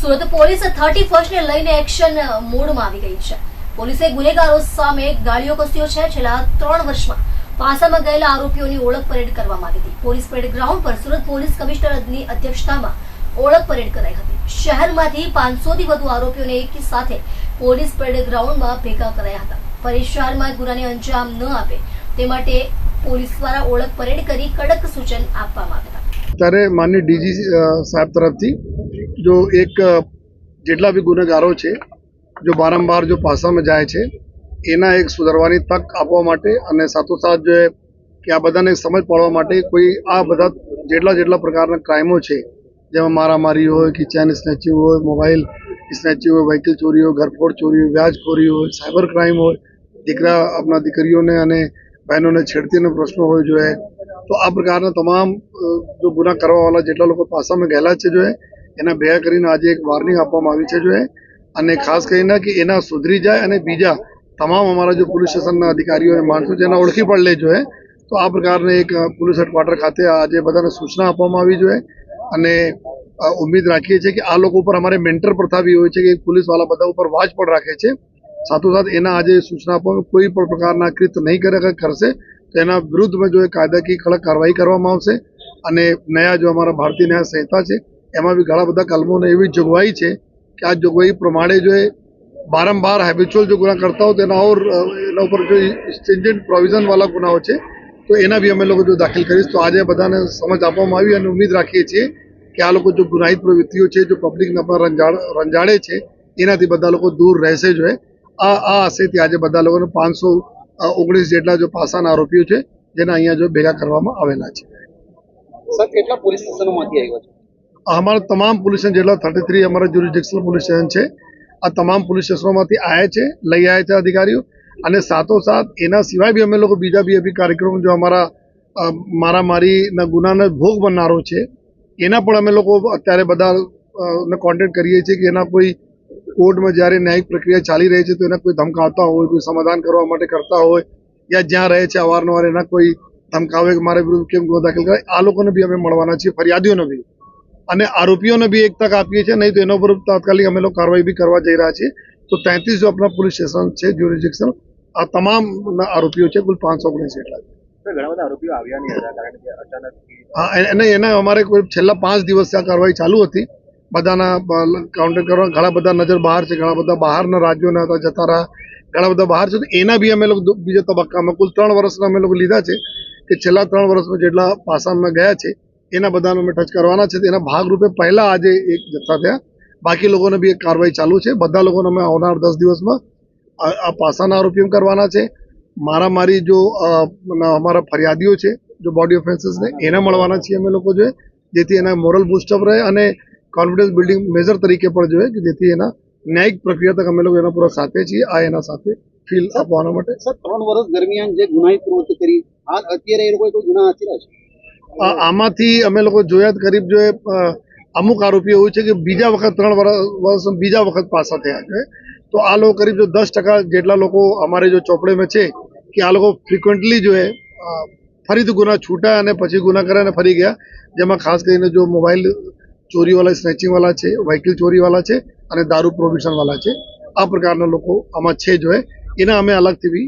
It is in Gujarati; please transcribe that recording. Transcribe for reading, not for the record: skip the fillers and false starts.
સુરત પોલીસ 31st ને લઈને એક્શન મોડમાં આવી ગઈ છે। પોલીસે ગુનેગારો સામે ગાળીઓ કસ્યો છે। છેલ્લા 3 વર્ષમાં પાસામાં ગયેલા આરોપીઓની ઓળખ પરેડ કરવામાં આવી હતી। પોલીસ પરેડ ગ્રાઉન્ડ પર સુરત પોલીસ કમિશનરની અધ્યક્ષતામાં ઓળખ પરેડ કરાઈ હતી। શહેરમાંથી 500 થી વધુ આરોપીઓને એક સાથે પોલીસ પરેડ ગ્રાઉન્ડમાં ભેગા કરાયા હતા। ફરી શહેરમાં ગુનાને અંજામ ન આપે તે માટે પોલીસ દ્વારા ઓળખ પરેડ કરી કડક સૂચન આપવામાં આવ્યા હતા। ત્યારે માનनीय ડીજી સાહેબ તરફથી जो एक જેટલા भी ગુનેગારો છે जो વારંવાર जो પાસામાં જાય છે એના એક સુધારવાની તક આપવા માટે અને સાથોસાથ જો કે આ બધાને સમજ પાડવા માટે કોઈ આ બધા જેટલા પ્રકારના ક્રાઇમો છે જેમાં મારામારી હોય કે ચેન સ્નેચિંગ હોય, મોબાઈલ સ્નેચિંગ હોય, વ્હીકલ ચોરી હોય, ઘરફોડ ચોરી હોય, વ્યાજખોરી હોય, સાયબર ક્રાઇમ હોય, દીકરા આપણા દીકરીઓને અને બહેનોને છેડતીનો પ્રશ્નો હોય જો તો આ પ્રકારના તમામ જો ગુના કરવાવાળા જેટલા લોકો પાસામાં ગયેલા છે જો એના ભેગા કરીને આજે એક વોર્નિંગ આપવામાં આવી છે જો અને ખાસ કરીને કે એના સુધરી જાય અને બીજા તમામ અમારા જો પોલીસ સ્ટેશનના અધિકારીઓ અને માણસો જેના ઓળખી પડે જો તો આ પ્રકારને એક પોલીસ હેડક્વાર્ટર ખાતે આજે બધાને સૂચના આપવામાં આવી જોઈએ અને ઉમ્મીદ રાખીએ છીએ કે આ લોકો ઉપર અમારે મેન્ટર પ્રથા બી હોય છે કે પોલીસવાળા બધા ઉપર વાચ પણ રાખે છે। સાથોસાથ એના આજે સૂચના આપવામાં કોઈ પણ પ્રકારના કૃત્ય નહીં કરશે તો એના વિરુદ્ધમાં જો કાયદાકીય કડક કાર્યવાહી કરવામાં આવશે અને નયા જો અમારા ભારતીય ન્યાય સંહિતા છે એમાં બી ઘણા બધા કલમોને એવી જોગવાઈ છે કે આ જોગવાઈ પ્રમાણે જો વારંવાર હેબિચ્યુઅલ જો ગુના કરતા હોય તો એના ઉપર જો સ્ટ્રિન્જન્ટ પ્રોવિઝન વાળા ગુનાઓ છે તો એના બી અમે લોકો જો દાખલ કરીશ તો આજે બધાને સમજ આપવામાં આવી અને ઉમ્મીદ રાખીએ છીએ કે આ લોકો જો ગુનાહિત પ્રવૃત્તિઓ છે જો પબ્લિકને રંજાડે છે એનાથી બધા લોકો દૂર રહેશે જો આ આશયથી આજે બધા લોકોને 519 જેટલા જો પાસાના આરોપીઓ છે જેના અહીંયા જો ભેગા કરવામાં આવેલા છે। સર કેટલા પોલીસ સ્ટેશનોમાંથી આવ્યા છે? અમારા તમામ પોલીસ સ્ટેશન જેટલા 33 અમારા જ્યુરિસડિક્શનલ પોલીસ સ્ટેશન છે આ તમામ પોલીસ સ્ટેશનોમાંથી આવ્યા છે, લઈ આવ્યા છે અધિકારીઓ અને સાથોસાથ એના સિવાય બી અમે લોકો બીજા બી કાર્યક્રમ જો અમારા મારામારીના ગુનાના ભોગ બનનારો છે એના પણ અમે લોકો અત્યારે બધા કોન્ટેક્ટ કરીએ છીએ કે એના કોઈ કોર્ટમાં જ્યારે ન્યાયિક પ્રક્રિયા ચાલી રહી છે તો એના કોઈ ધમકાવતા હોય, કોઈ સમાધાન કરવા માટે કરતા હોય યા જ્યાં રહે છે અવારનવાર એના કોઈ ધમકાવે કે મારે વિરુદ્ધ કેમ ગુનો દાખલ કરે આ લોકોને બી અમે મળવાના છીએ, ફરિયાદીઓને બી અને આરોપીઓને બી એક તક આપીએ છીએ નહીં તો એના ઉપર તાત્કાલિક અમે લોકો કાર્યવાહી બી કરવા જઈ રહ્યા છીએ। તો 33 જો આપણા પોલીસ સ્ટેશન છે જ્યુરિસડિક્શન આ તમામ આરોપીઓ છે કુલ 519 જેટલા ઘણા બધા આરોપીઓ આવ્યા નહીં હતા કારણ કે અચાનક હા એના અમારે કોઈ છેલ્લા 5 દિવસથી આ કાર્યવાહી ચાલુ હતી બધાના કાઉન્ટર કરવા ઘણા બધા નજર બહાર છે, ઘણા બધા બહારના રાજ્યોના હતા જતા રહ્યા, ઘણા બધા બહાર છે તો એના બી અમે લોકો બીજા તબક્કામાં કુલ 3 વર્ષના અમે લોકો લીધા છે કે છેલ્લા 3 વર્ષમાં જેટલા પાસામાં ગયા છે એના બધાનો અમે ટચ કરવાના છે। એના ભાગરૂપે પહેલા આજે એક જથ્થા થયા, બાકી લોકોને બી એક કાર્યવાહી ચાલુ છે। બધા લોકોને અમે આવનાર 10 દિવસમાં આ પાસાના આરોપીઓ કરવાના છે। મારામારી જો અમારા ફરિયાદીઓ છે જો બોડી ઓફેન્સીસને એને મળવાના છીએ અમે લોકો જોઈએ જેથી એના મોરલ બૂસ્ટઅપ રહે અને કોન્ફિડન્સ બિલ્ડિંગ મેજર તરીકે પણ જોઈએ કે જેથી એના ન્યાયિક પ્રક્રિયા તક અમે લોકો એના પૂરા સાથે છીએ આ એના સાથે ફીલ આપવાના માટે। સર 3 વર્ષ દરમિયાન જે ગુનાહિત પ્રવૃત્તિ કરી અત્યારે એ લોકો કોઈ ગુના આચર્યા છે? આમાંથી અમે લોકો જોયા કરીબ જો અમુક આરોપીઓ એવું છે કે બીજા વખત 3 વર્ષ બીજા વખત પાસા થયા છે તો આ લોકો કરીબ જો 10% જેટલા લોકો અમારે જો ચોપડેમાં છે કે આ લોકો ફ્રિકવન્ટલી જો ફરીથી ગુના છૂટ્યા અને પછી ગુના કર્યા અને ફરી ગયા જેમાં ખાસ કરીને જો મોબાઈલ ચોરીવાળા સ્નેચિંગવાળા છે, વ્હીકલ ચોરીવાળા છે અને દારૂ પ્રોહિબિશનવાળા છે આ પ્રકારના લોકો આમાં છે જો એના અમે અલગથી બી